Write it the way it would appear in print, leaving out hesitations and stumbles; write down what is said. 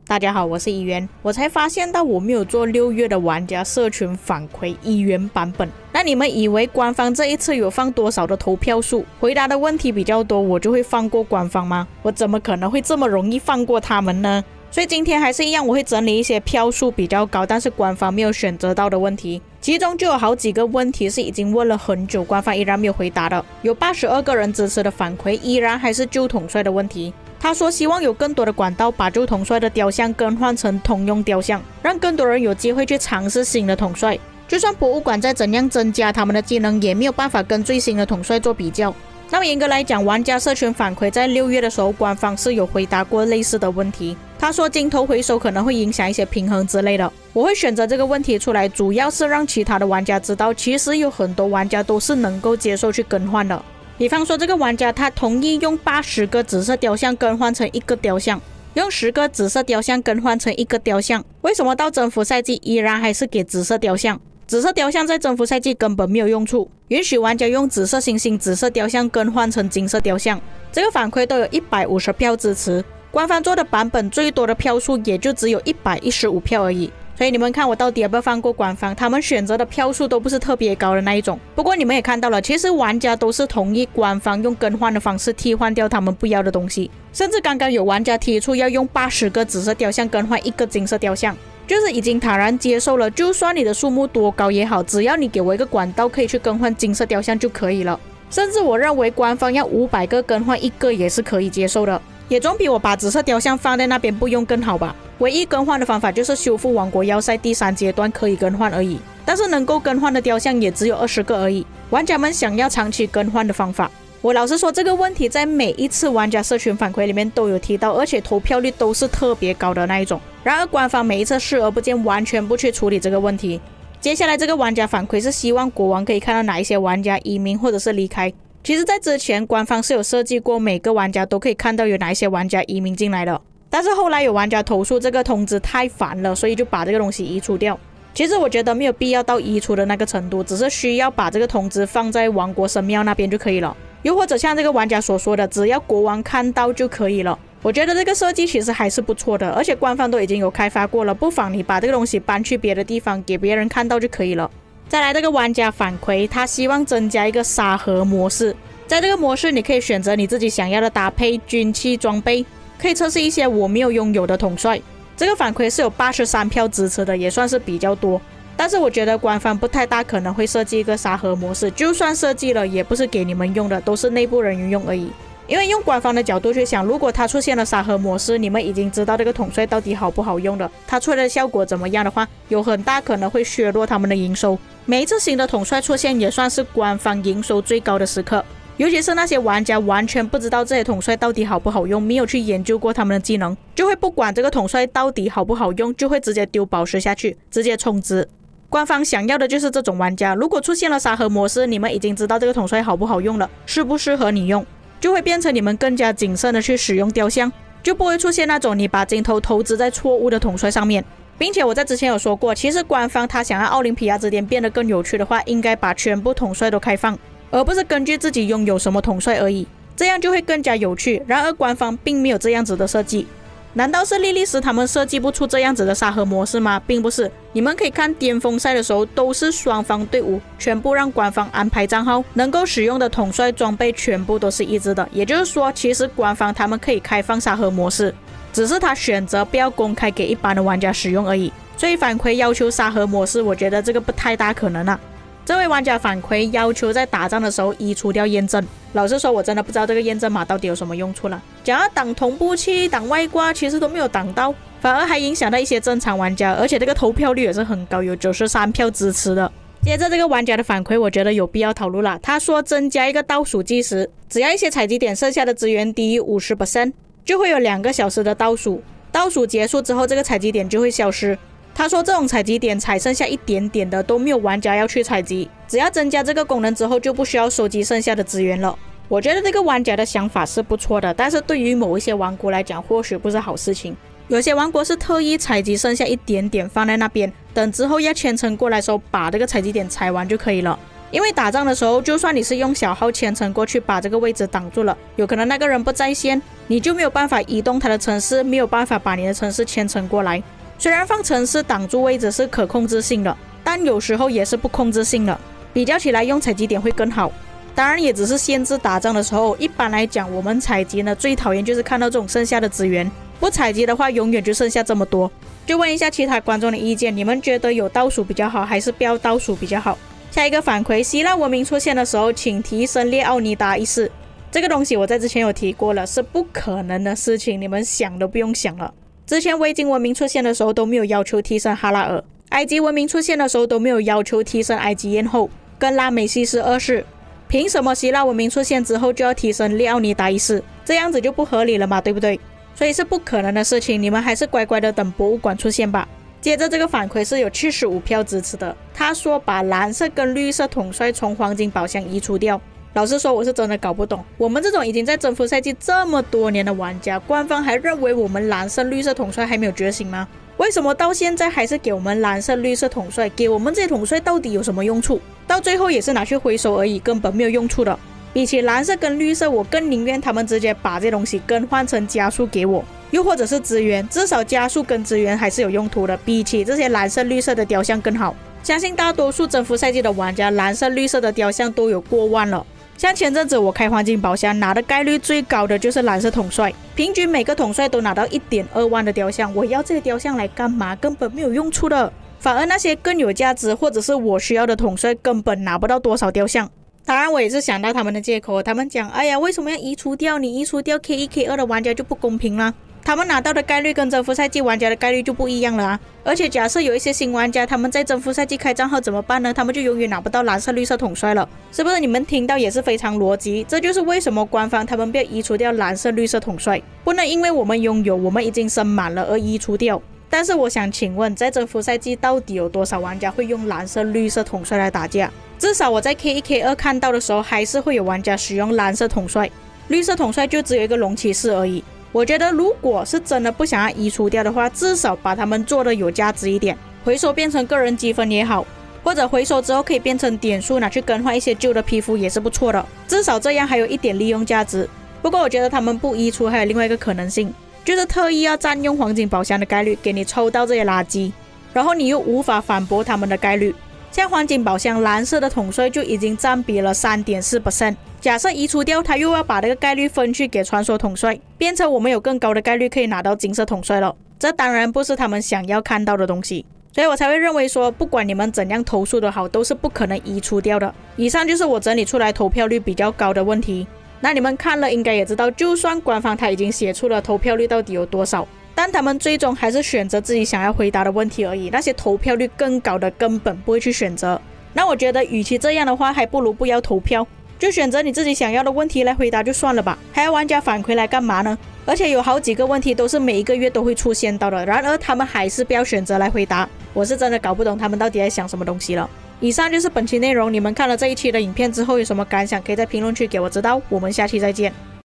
大家好，我是一元。我才发现到我没有做6月的玩家社群反馈1元版本。那你们以为官方这一次有放多少的投票数？回答的问题比较多，我就会放过官方吗？我怎么可能会这么容易放过他们呢？所以今天还是一样，我会整理一些票数比较高，但是官方没有选择到的问题。其中就有好几个问题是已经问了很久，官方依然没有回答的。有82个人支持的反馈，依然还是旧统帅的问题。他说希望有更多的管道把旧统帅的雕像更换成通用雕像，让更多人有机会去尝试新的统帅。就算博物馆再怎样增加他们的技能，也没有办法跟最新的统帅做比较。那么严格来讲，玩家社群反馈在6月的时候，官方是有回答过类似的问题。他说镜头回收可能会影响一些平衡之类的。我会选择这个问题出来，主要是让其他的玩家知道，其实有很多玩家都是能够接受去更换的。比方说这个玩家他同意用80个紫色雕像更换成1个雕像，用10个紫色雕像更换成1个雕像，为什么到征服赛季依然还是给紫色雕像？紫色雕像在征服赛季根本没有用处，允许玩家用紫色星星紫色雕像更换成金色雕像。这个反馈都有150票支持，官方做的版本最多的票数也就只有115票而已。所以你们看我到底要不要放过官方，他们选择的票数都不是特别高的那一种。不过你们也看到了，其实玩家都是同意官方用更换的方式替换掉他们不要的东西，甚至刚刚有玩家提出要用80个紫色雕像更换1个金色雕像，就是已经坦然接受了，就算你的数目多高也好，只要你给我一个管道可以去更换金色雕像就可以了。甚至我认为官方要500个更换1个也是可以接受的，也总比我把紫色雕像放在那边不用更好吧。唯一更换的方法就是修复王国要塞第3阶段可以更换而已，但是能够更换的雕像也只有20个而已。玩家们想要长期更换的方法，我老实说这个问题在每一次玩家社群反馈里面都有提到，而且投票率都是特别高的那一种。然而官方每一次视而不见，完全不去处理这个问题。接下来这个玩家反馈是希望国王可以看到哪一些玩家移民或者是离开。其实在之前官方是有设计过每个玩家都可以看到有哪一些玩家移民进来的，但是后来有玩家投诉这个通知太烦了，所以就把这个东西移除掉。其实我觉得没有必要到移除的那个程度，只是需要把这个通知放在王国神庙那边就可以了，又或者像这个玩家所说的，只要国王看到就可以了。我觉得这个设计其实还是不错的，而且官方都已经有开发过了，不妨你把这个东西搬去别的地方给别人看到就可以了。再来这个玩家反馈，他希望增加一个沙盒模式，在这个模式你可以选择你自己想要的搭配军器装备，可以测试一些我没有拥有的统帅。这个反馈是有83票支持的，也算是比较多。但是我觉得官方不太大可能会设计一个沙盒模式，就算设计了也不是给你们用的，都是内部人员用而已。因为用官方的角度去想，如果它出现了沙盒模式，你们已经知道这个统帅到底好不好用的，它出来的效果怎么样的话，有很大可能会削弱他们的营收。每一次新的统帅出现也算是官方营收最高的时刻，尤其是那些玩家完全不知道这些统帅到底好不好用，没有去研究过他们的技能，就会不管这个统帅到底好不好用，就会直接丢宝石下去，直接充值。官方想要的就是这种玩家，如果出现了沙盒模式，你们已经知道这个统帅好不好用了，适不适合你用，就会变成你们更加谨慎的去使用雕像，就不会出现那种你把镜头投资在错误的统帅上面。并且我在之前有说过，其实官方他想要奥林匹亚之巅变得更有趣的话，应该把全部统帅都开放，而不是根据自己拥有什么统帅而已，这样就会更加有趣。然而官方并没有这样子的设计，难道是莉莉丝他们设计不出这样子的沙盒模式吗？并不是，你们可以看巅峰赛的时候，都是双方队伍全部让官方安排账号，能够使用的统帅装备全部都是一致的。也就是说，其实官方他们可以开放沙盒模式，只是他选择不要公开给一般的玩家使用而已。所以反馈要求沙盒模式，我觉得这个不太大可能啊。这位玩家反馈要求在打仗的时候移除掉验证，老实说我真的不知道这个验证码到底有什么用处了。想要挡同步器挡外挂其实都没有挡到，反而还影响到一些正常玩家，而且这个投票率也是很高，有93票支持的。接着这个玩家的反馈我觉得有必要讨论了，他说增加一个倒数计时，只要一些采集点剩下的资源低于 50%， 就会有2个小时的倒数，倒数结束之后这个采集点就会消失。他说这种采集点采剩下一点点的都没有玩家要去采集，只要增加这个功能之后就不需要收集剩下的资源了。我觉得这个玩家的想法是不错的，但是对于某一些王国来讲或许不是好事情。有些王国是特意采集剩下一点点放在那边，等之后要迁城过来的时候把这个采集点采完就可以了。因为打仗的时候，就算你是用小号牵程过去把这个位置挡住了，有可能那个人不在线，你就没有办法移动他的城市，没有办法把你的城市牵程过来。虽然放城市挡住位置是可控制性的，但有时候也是不控制性的，比较起来用采集点会更好。当然也只是限制打仗的时候，一般来讲我们采集呢最讨厌就是看到这种剩下的资源，不采集的话永远就剩下这么多。就问一下其他观众的意见，你们觉得有倒数比较好还是不要倒数比较好？下一个反馈，希腊文明出现的时候请提升列奥尼达一世。这个东西我在之前有提过了，是不可能的事情，你们想都不用想了。之前维京文明出现的时候都没有要求提升哈拉尔，埃及文明出现的时候都没有要求提升埃及艳后跟拉美西斯二世，凭什么希腊文明出现之后就要提升列奥尼达一世？这样子就不合理了嘛，对不对？所以是不可能的事情，你们还是乖乖的等博物馆出现吧。接着这个反馈是有75票支持的，他说把蓝色跟绿色统帅从黄金宝箱移除掉。老实说我是真的搞不懂，我们这种已经在征服赛季这么多年的玩家，官方还认为我们蓝色绿色统帅还没有觉醒吗？为什么到现在还是给我们蓝色绿色统帅？给我们这些统帅到底有什么用处？到最后也是拿去回收而已，根本没有用处的。比起蓝色跟绿色，我更宁愿他们直接把这东西更换成加速给我，又或者是资源，至少加速跟资源还是有用途的，比起这些蓝色绿色的雕像更好。相信大多数征服赛季的玩家蓝色绿色的雕像都有过万了。像前阵子我开黄金宝箱拿的概率最高的就是蓝色统帅，平均每个统帅都拿到 1.2 万的雕像，我要这些雕像来干嘛？根本没有用处的。反而那些更有价值或者是我需要的统帅根本拿不到多少雕像。当然我也是想到他们的借口，他们讲哎呀为什么要移除掉？你移除掉 K1 K2 的玩家就不公平了，他们拿到的概率跟征服赛季玩家的概率就不一样了啊！而且假设有一些新玩家他们在征服赛季开账号怎么办呢？他们就永远拿不到蓝色绿色统帅了，是不是？你们听到也是非常逻辑，这就是为什么官方他们不要移除掉蓝色绿色统帅，不能因为我们拥有我们已经升满了而移除掉。但是我想请问，在征服赛季到底有多少玩家会用蓝色绿色统帅来打架？至少我在 K1 K2 看到的时候还是会有玩家使用蓝色统帅，绿色统帅就只有一个龙骑士而已。我觉得如果是真的不想要移除掉的话，至少把他们做的有价值一点，回收变成个人积分也好，或者回收之后可以变成点数拿去更换一些旧的皮肤也是不错的，至少这样还有一点利用价值。不过我觉得他们不移除还有另外一个可能性，就是特意要占用黄金宝箱的概率给你抽到这些垃圾，然后你又无法反驳他们的概率。像黄金宝箱蓝色的统帅就已经占比了 3.4%， 假设移除掉，他又要把这个概率分去给传说统帅，变成我们有更高的概率可以拿到金色统帅了，这当然不是他们想要看到的东西，所以我才会认为说不管你们怎样投诉都好，都是不可能移除掉的。以上就是我整理出来投票率比较高的问题，那你们看了应该也知道，就算官方他已经写出了投票率到底有多少，但他们最终还是选择自己想要回答的问题而已，那些投票率更高的根本不会去选择。那我觉得与其这样的话，还不如不要投票，就选择你自己想要的问题来回答就算了吧，还要玩家反馈来干嘛呢？而且有好几个问题都是每一个月都会出现到的，然而他们还是不要选择来回答，我是真的搞不懂他们到底在想什么东西了。以上就是本期内容，你们看了这一期的影片之后有什么感想，可以在评论区给我知道，我们下期再见。